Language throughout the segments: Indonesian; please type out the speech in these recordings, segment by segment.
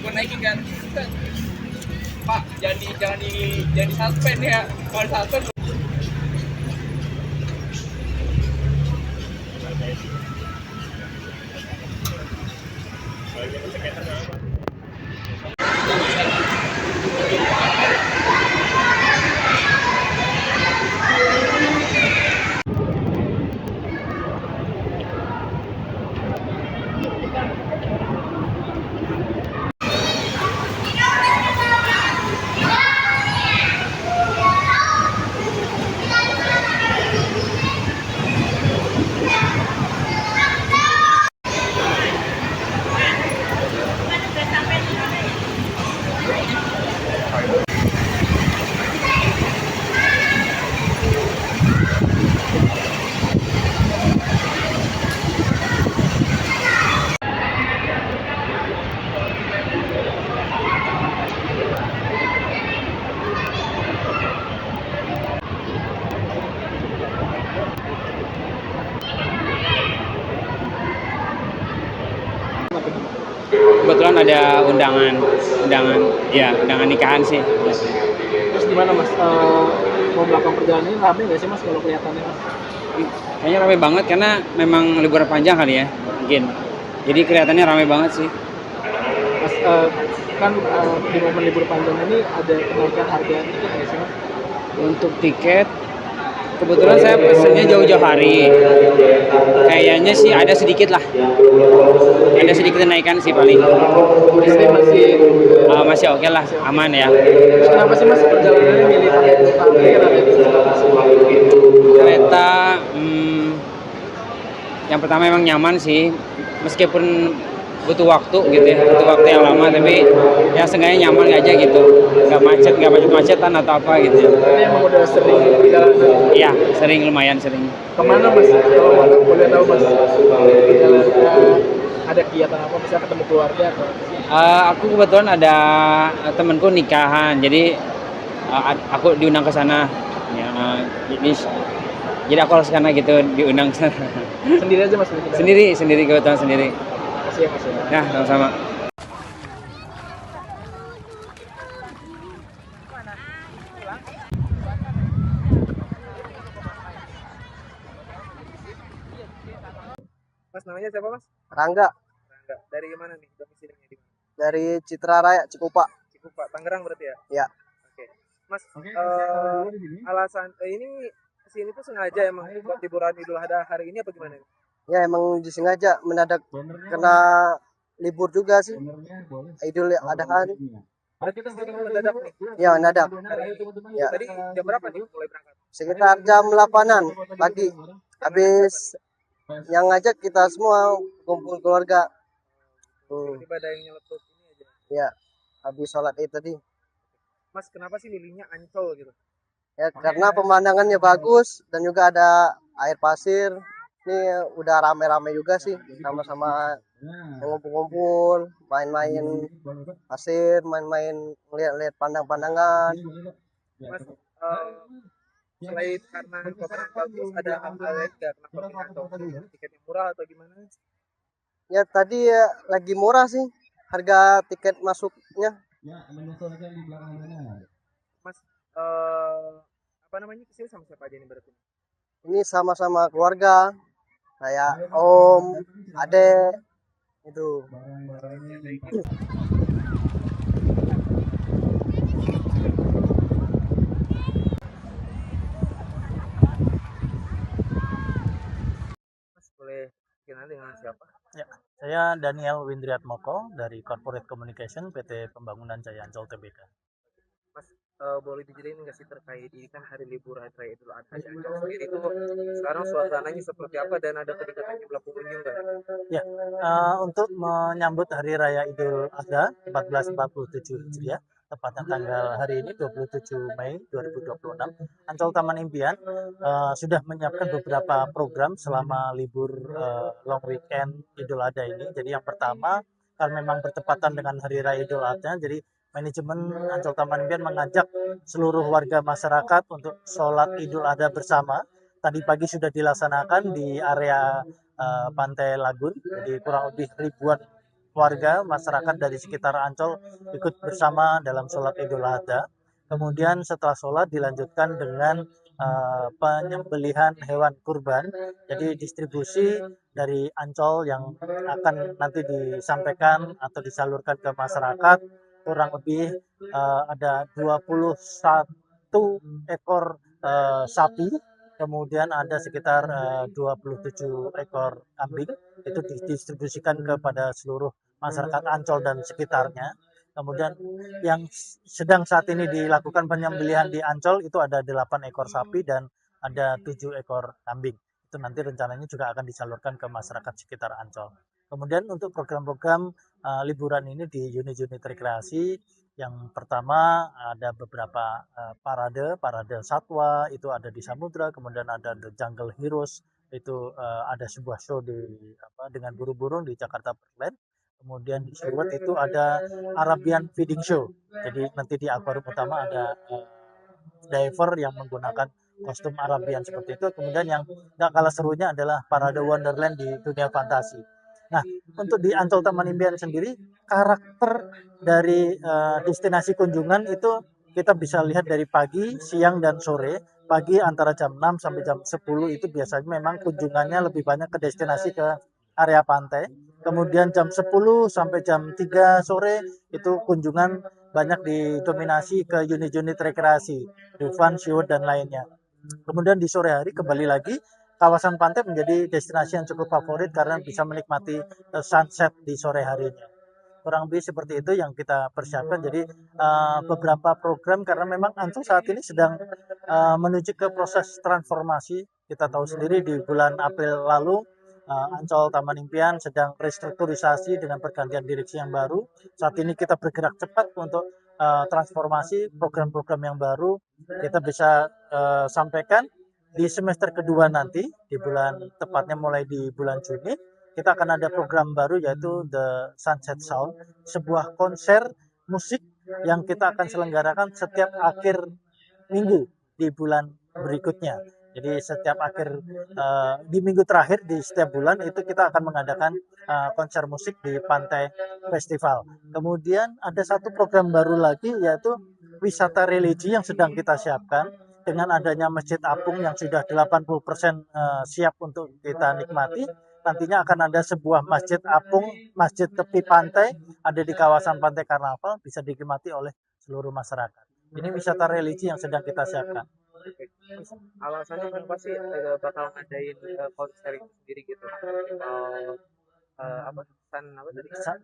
gue naikin kan. Pak, jangan di suspend ya. Kalau di suspend kebetulan ada undangan nikahan sih. Terus gimana mas, mau melakukan perjalanan ini rame nggak sih mas kalau kelihatannya mas? Kayaknya ramai banget karena memang liburan panjang kali ya mungkin, jadi kelihatannya ramai banget sih. Mas, kan di momen libur panjang ini ada kenaikan harga tiket nggak sih mas? Untuk tiket kebetulan saya pesennya jauh-jauh hari, kayaknya sih ada sedikit kenaikan sih paling. Jadi Masih oke lah, aman ya. terus kenapa sih mas perjalanannya milih pakai kereta api kan ada Kereta yang pertama emang nyaman sih, meskipun butuh waktu gitu ya, butuh waktu yang lama, tapi ya seenggaknya nyaman aja gitu, nggak macet-macetan atau apa gitu ya. Tapi emang udah sering perjalanan. Iya, lumayan sering. Kemana mas? Kalau boleh tahu mas, perjalanannya ada kegiatan apa? Bisa ketemu keluarga atau? Aku kebetulan ada temenku nikahan, jadi aku diundang ke sana. Ya, jadi aku harus ke sana gitu, diundang ke sana. Sendiri aja mas? Sendiri kebetulan sendiri. Makasih ya mas ya. Nah, sama-sama. Mas namanya siapa mas? Rangga Rangga. Dari mana nih domisilinya di mana? dari Citra Raya Cikupa. Cikupa, Tangerang berarti ya? Ya. Oke. Mas, alasan ini kesini tuh sengaja emang buat liburan Idul Adha hari ini apa gimana? Ya emang disengaja mendadak kena libur juga sih. Idul Adha hari. Berarti kita mendadak nih. Ya mendadak. Ya. Tadi jam berapa nih mulai berangkat? Sekitar jam 8-an pagi. Habis yang ngajak kita semua kumpul keluarga. Tiba-tiba ada yang nyeletuk ini aja. Ya. Habis sholat Id tadi. Mas, kenapa sih milihnya Ancol gitu? Ya karena pemandangannya bagus dan juga ada air pasir. Ini udah rame-rame juga sih, sama-sama ngumpul-ngumpul, main-main pasir, main-main ngeliat-liat pandang-pandangan. Mas, selain karena pemandangan bagus, ada hal-hal lain nggak? Kenapa pilih Ancol? Tiketnya murah atau gimana? Ya tadi ya, lagi murah sih harga tiket masuknya. Mas, apa namanya, kesini sama siapa aja nih berarti? Ini sama-sama keluarga, kayak om, adek, itu. Mas, boleh kenal dengan siapa? Ya, saya Daniel Windriatmoko dari Corporate Communication PT Pembangunan Jaya Ancol Tbk. Mas, boleh dijelasin nggak sih terkait ini kan hari libur Hari Raya Idul Adha di Ancol sendiri itu sekarang suasananya seperti apa dan ada peningkatan jumlah pengunjung nggak? Ya, untuk menyambut Hari Raya Idul Adha 1447 Hijriah, tepatnya tanggal hari ini 27 Mei 2026, Ancol Taman Impian sudah menyiapkan beberapa program selama libur long weekend Idul Adha ini. Jadi yang pertama, karena memang bertepatan dengan Hari Raya Idul Adha, jadi manajemen Ancol Taman Impian mengajak seluruh warga masyarakat untuk sholat Idul Adha bersama. Tadi pagi sudah dilaksanakan di area Pantai Lagun, jadi kurang lebih ribuan warga masyarakat dari sekitar Ancol ikut bersama dalam sholat Idul Adha. Kemudian setelah sholat dilanjutkan dengan penyembelihan hewan kurban. Jadi distribusi dari Ancol yang akan nanti disampaikan atau disalurkan ke masyarakat kurang lebih ada 21 ekor sapi, kemudian ada sekitar 27 ekor kambing, itu didistribusikan kepada seluruh masyarakat Ancol dan sekitarnya. Kemudian yang sedang saat ini dilakukan penyembelihan di Ancol itu ada 8 ekor sapi dan ada 7 ekor kambing. Itu nanti rencananya juga akan disalurkan ke masyarakat sekitar Ancol. Kemudian untuk program-program liburan ini di unit-unit rekreasi, yang pertama ada beberapa parade satwa itu ada di Samudra, kemudian ada The Jungle Heroes itu ada sebuah show dengan burung-burung di Jakarta Birdland. Kemudian di SeaWorld itu ada Arabian Feeding Show. Jadi nanti di akuarium utama ada diver yang menggunakan kostum Arabian seperti itu. Kemudian yang nggak kalah serunya adalah Parade Wonderland di dunia fantasi. Nah, untuk di Ancol Taman Impian sendiri, karakter dari destinasi kunjungan itu kita bisa lihat dari pagi, siang, dan sore. Pagi antara jam 6 sampai jam 10 itu biasanya memang kunjungannya lebih banyak ke destinasi ke area pantai. Kemudian jam 10 sampai jam 3 sore itu kunjungan banyak didominasi ke unit-unit rekreasi, Dufan, SeaWorld, dan lainnya. Kemudian di sore hari kembali lagi kawasan pantai menjadi destinasi yang cukup favorit karena bisa menikmati sunset di sore harinya. Kurang lebih seperti itu yang kita persiapkan. Jadi beberapa program karena memang Ancol saat ini sedang menuju ke proses transformasi. Kita tahu sendiri di bulan April lalu Ancol Taman Impian sedang restrukturisasi dengan pergantian direksi yang baru. Saat ini kita bergerak cepat untuk transformasi program-program yang baru. Kita bisa sampaikan di semester kedua nanti, di bulan tepatnya mulai di bulan Juni, kita akan ada program baru yaitu The Sunset Sound, sebuah konser musik yang kita akan selenggarakan setiap akhir minggu di bulan berikutnya. Jadi setiap akhir di minggu terakhir di setiap bulan itu kita akan mengadakan konser musik di Pantai Festival. Kemudian ada satu program baru lagi yaitu wisata religi yang sedang kita siapkan dengan adanya Masjid Apung yang sudah 80% siap untuk kita nikmati. Nantinya akan ada sebuah Masjid Apung, masjid tepi pantai, ada di kawasan Pantai Karnaval, bisa dinikmati oleh seluruh masyarakat. Ini wisata religi yang sedang kita siapkan. Alasannya kenapa sih bakal ngadain konser itu sendiri gitu?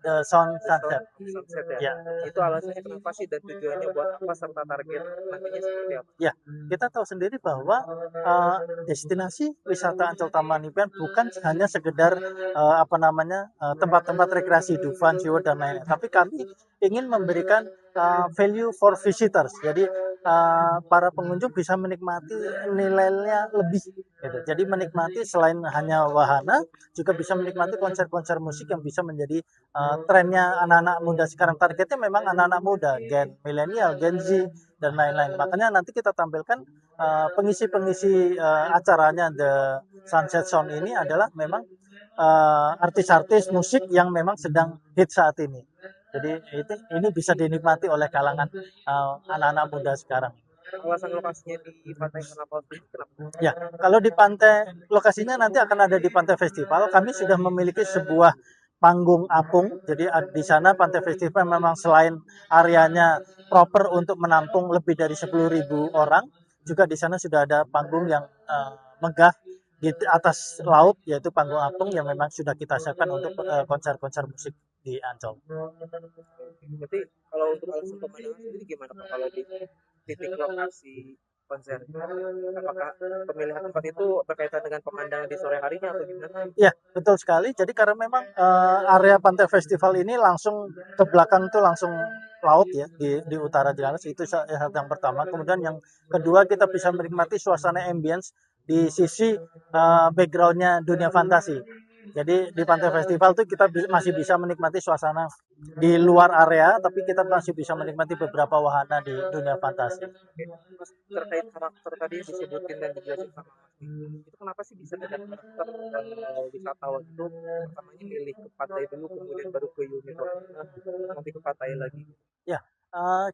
The Sunset. Sunset ya. Ya. Itu alasannya kenapa sih dan tujuannya buat apa serta target nantinya seperti apa? Ya, kita tahu sendiri bahwa destinasi wisata Ancol Taman Impian bukan hanya sekedar tempat-tempat rekreasi Dufan, SeaWorld, dan lainnya, tapi kami ingin memberikan value for visitors. Jadi para pengunjung bisa menikmati nilainya lebih gitu. Jadi menikmati selain hanya wahana juga bisa menikmati konser-konser musik yang bisa menjadi trennya anak-anak muda sekarang. Targetnya memang anak-anak muda, Gen milenial, Gen Z, dan lain-lain. Makanya nanti kita tampilkan pengisi-pengisi acaranya The Sunset Sound ini adalah memang artis-artis musik yang memang sedang hit saat ini. Jadi ini bisa dinikmati oleh kalangan anak-anak muda sekarang. Kawasan lokasinya di Pantai Karnaval sendiri kenapa? Ya, kalau di pantai lokasinya nanti akan ada di Pantai Festival. Kami sudah memiliki sebuah panggung apung. Jadi di sana Pantai Festival memang selain areanya proper untuk menampung lebih dari 10.000 orang, juga di sana sudah ada panggung yang megah di atas laut, yaitu panggung apung yang memang sudah kita siapkan untuk konser-konser musik di Ancol. Berarti kalau untuk alasan pemandangan sendiri gimana Pak kalau di titik lokasi konser? Apakah pemilihan tempat itu berkaitan dengan pemandangan di sore harinya atau gimana? Ya, betul sekali. Jadi karena memang area Pantai Festival ini langsung ke belakang itu langsung laut ya di utara Jakarta, itu yang pertama. Kemudian yang kedua kita bisa menikmati suasana ambience di sisi backgroundnya dunia fantasi. Jadi di Pantai Festival tuh kita masih bisa menikmati suasana di luar area, tapi kita masih bisa menikmati beberapa wahana di dunia fantasi. Mas, terkait karakter tadi yang disebutin dan dijelasin sama Mas Nih, itu kenapa sih bisa dengan karakter wisatawan itu pertamanya milih ke pantai dulu kemudian baru ke unit nanti ke pantai lagi. Ya,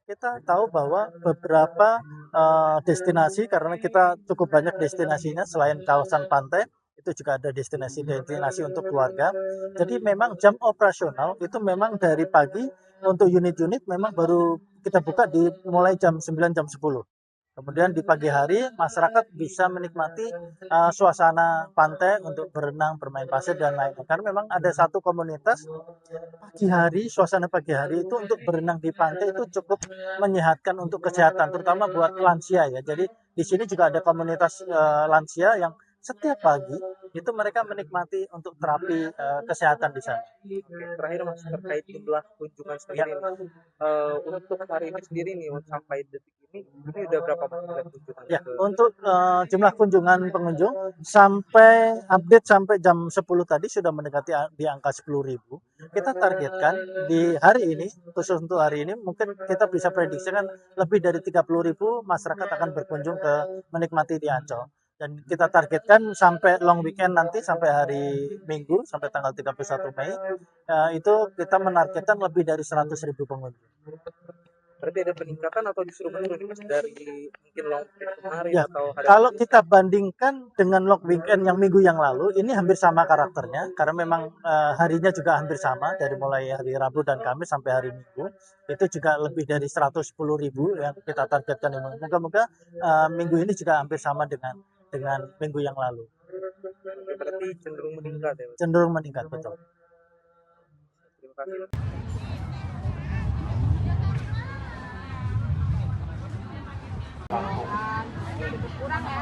kita tahu bahwa beberapa destinasi, karena kita cukup banyak destinasinya selain kawasan pantai, itu juga ada destinasi-destinasi untuk keluarga. Jadi memang jam operasional itu memang dari pagi untuk unit-unit memang baru kita buka di mulai jam 9 jam 10. Kemudian di pagi hari masyarakat bisa menikmati suasana pantai untuk berenang, bermain pasir dan lain-lain. Karena memang ada satu komunitas pagi hari, suasana pagi hari itu untuk berenang di pantai itu cukup menyehatkan untuk kesehatan, terutama buat lansia ya. Jadi di sini juga ada komunitas lansia yang setiap pagi itu mereka menikmati untuk terapi kesehatan di sana. Terakhir Mas, terkait jumlah kunjungan sendiri nih. Untuk hari ini sendiri nih sampai detik ini udah berapa Mas kunjungan Ya, ke untuk jumlah kunjungan pengunjung sampai update sampai jam 10 tadi sudah mendekati di angka 10.000. Kita targetkan di hari ini, khusus untuk hari ini, mungkin kita bisa prediksikan lebih dari 30.000 masyarakat akan berkunjung ke menikmati di Ancol. Dan kita targetkan sampai long weekend nanti, sampai hari Minggu, sampai tanggal 31 Mei, itu kita menargetkan lebih dari 100.000 pengunjung. berarti ada peningkatan atau justru menurun Mas dari mungkin long weekend kemarin Ya, atau hari kalau kita bandingkan dengan long weekend yang minggu yang lalu, ini hampir sama karakternya, karena memang harinya juga hampir sama, dari mulai hari Rabu dan Kamis sampai hari Minggu, itu juga lebih dari 110.000 yang kita targetkan. Moga-moga minggu ini juga hampir sama dengan minggu yang lalu. berarti cenderung meningkat ya Mas? Cenderung meningkat, betul. Terima kasih. kurang ya